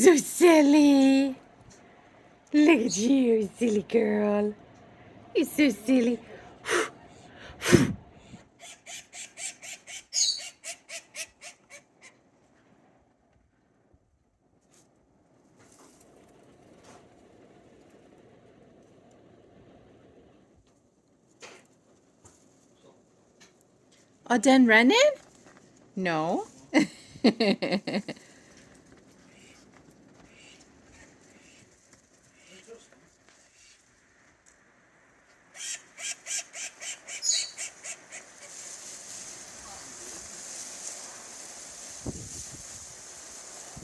so silly. Look at you, silly girl. You're so silly. All done running? No.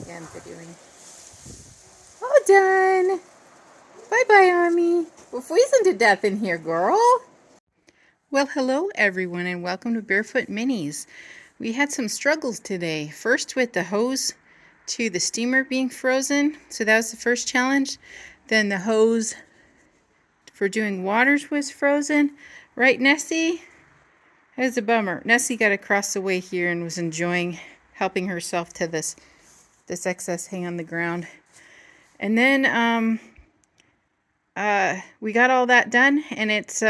Yeah, I'm videoing. All done. Bye-bye, Army. We're freezing to death in here, girl. Well, hello, everyone, and welcome to Barefoot Minis. We had some struggles today. First with the hose to the steamer being frozen. So that was the first challenge. Then the hose for doing waters was frozen. Right, Nessie? It was a bummer. Nessie got across the way here and was enjoying helping herself to this excess hang on the ground. And then we got all that done, and it's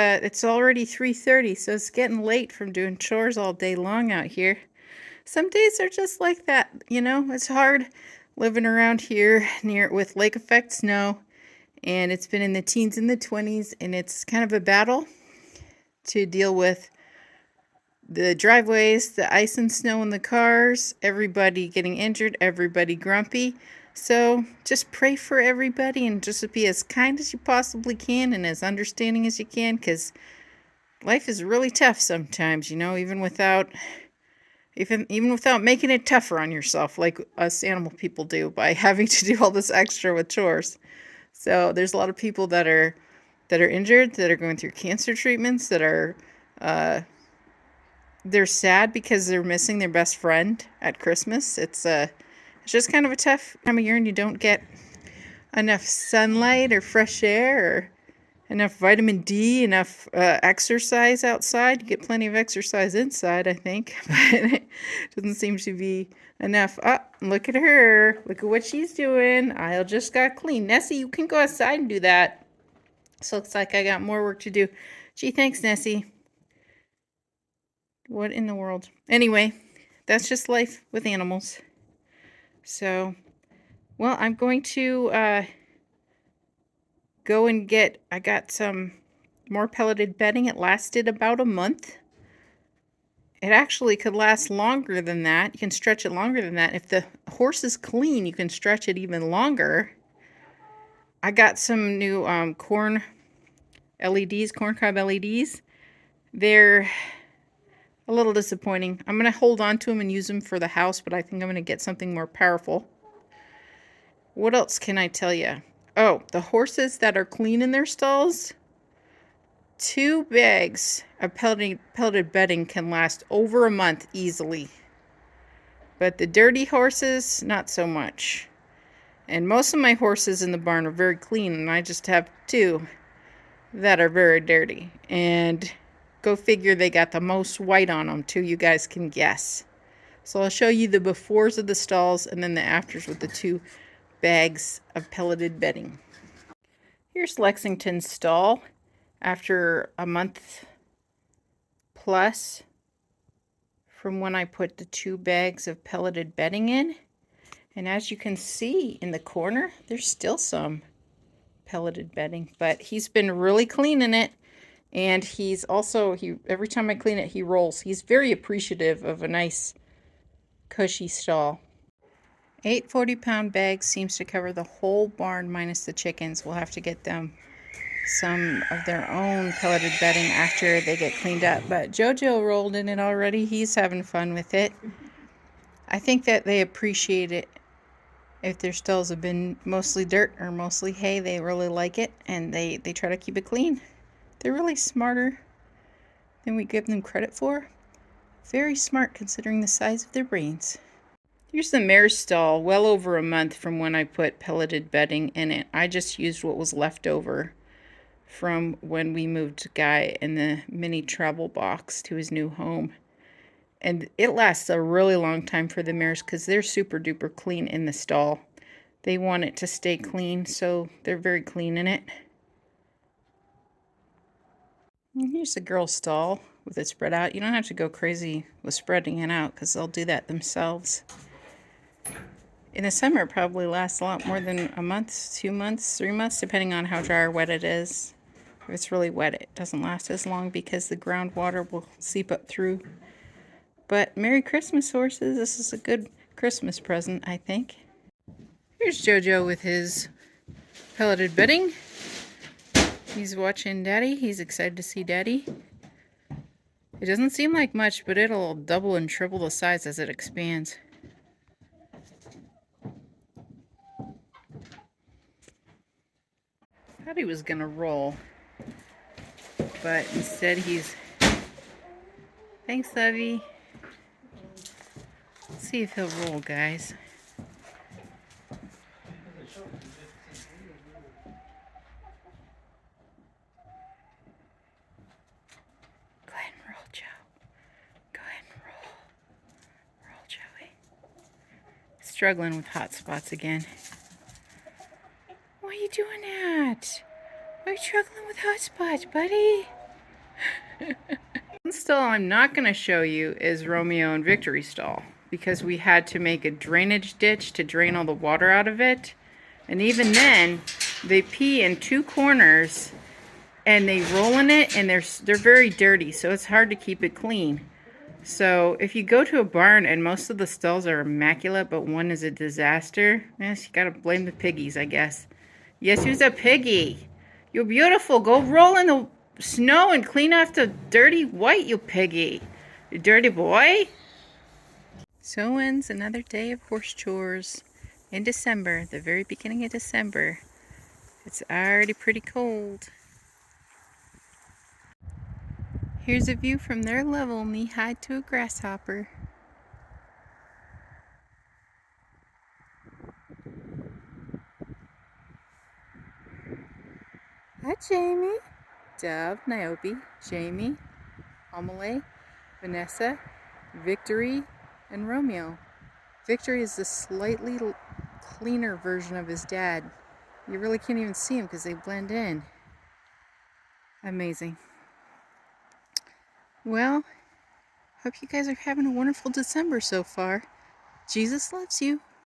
already 3:30, so it's getting late from doing chores all day long out here. Some days are just like that, you know. It's hard living around here near with lake effect snow, and it's been in the teens and the 20s, and it's kind of a battle to deal with the driveways, the ice and snow in the cars, everybody getting injured, everybody grumpy. So just pray for everybody and just be as kind as you possibly can and as understanding as you can, because life is really tough sometimes, you know, even without making it tougher on yourself like us animal people do by having to do all this extra with chores. So there's a lot of people that are injured, that are going through cancer treatments, that are they're sad because they're missing their best friend at Christmas. It's just kind of a tough time of year, and you don't get enough sunlight or fresh air or enough vitamin D, enough exercise outside. You get plenty of exercise inside, I think, but it doesn't seem to be enough. Oh, look at her. Look at what she's doing. Aisle just got clean. Nessie, you can go outside and do that. So looks like I got more work to do. Gee, thanks, Nessie. What in the world? Anyway, that's just life with animals. So, well, I'm going to go and I got some more pelleted bedding. It lasted about a month. It actually could last longer than that. You can stretch it longer than that. If the horse is clean, you can stretch it even longer. I got some new corn cob LEDs. They're a little disappointing. I'm going to hold on to them and use them for the house, but I think I'm going to get something more powerful. What else can I tell you? Oh, the horses that are clean in their stalls, 2 bags of pelleted bedding can last over a month easily. But the dirty horses, not so much. And most of my horses in the barn are very clean, and I just have 2 that are very dirty. And go figure, they got the most white on them, too. You guys can guess. So I'll show you the befores of the stalls and then the afters with the 2 bags of pelleted bedding. Here's Lexington's stall after a month plus from when I put the 2 bags of pelleted bedding in. And as you can see in the corner, there's still some pelleted bedding, but he's been really cleaning it. And he's also, every time I clean it, he rolls. He's very appreciative of a nice, cushy stall. 8 40-pound bags seems to cover the whole barn minus the chickens. We'll have to get them some of their own pelleted bedding after they get cleaned up. But Jojo rolled in it already. He's having fun with it. I think that they appreciate it. If their stalls have been mostly dirt or mostly hay, they really like it, and they try to keep it clean. They're really smarter than we give them credit for. Very smart considering the size of their brains. Here's the mare's stall, well over a month from when I put pelleted bedding in it. I just used what was left over from when we moved Guy in the mini travel box to his new home. And it lasts a really long time for the mares because they're super duper clean in the stall. They want it to stay clean, so they're very clean in it. And here's the girl's stall with it spread out. You don't have to go crazy with spreading it out because they'll do that themselves. In the summer, it probably lasts a lot more than a month, 2 months, 3 months, depending on how dry or wet it is. If it's really wet, it doesn't last as long because the groundwater will seep up through. But Merry Christmas, horses. This is a good Christmas present, I think. Here's Jojo with his pelleted bedding. He's watching Daddy. He's excited to see Daddy. It doesn't seem like much, but it'll double and triple the size as it expands. Thought he was gonna roll, but instead he's... Thanks, Lovey. Let's see if he'll roll, guys. Go ahead and roll, Joe. Go ahead and roll. Roll, Joey. Struggling with hot spots again. Why are you doing that? Why are you struggling with hot spots, buddy? One stall I'm not going to show you is Romeo and Victory's stall, because we had to make a drainage ditch to drain all the water out of it. And even then, they pee in 2 corners and they roll in it, and they're very dirty, so it's hard to keep it clean. So if you go to a barn and most of the stalls are immaculate, but one is a disaster, yes, you gotta blame the piggies, I guess. Yes, who's a piggy? You're beautiful. Go roll in the snow and clean off the dirty white, you piggy. You dirty boy. So ends another day of horse chores in December, the very beginning of December. It's already pretty cold. Here's a view from their level, knee-high to a grasshopper. Hi, Jamie. Dove, Niobe, Jamie, Amelie, Vanessa, Victory, and Romeo. Victory is the slightly cleaner version of his dad. You really can't even see him because they blend in. Amazing. Well, hope you guys are having a wonderful December so far. Jesus loves you.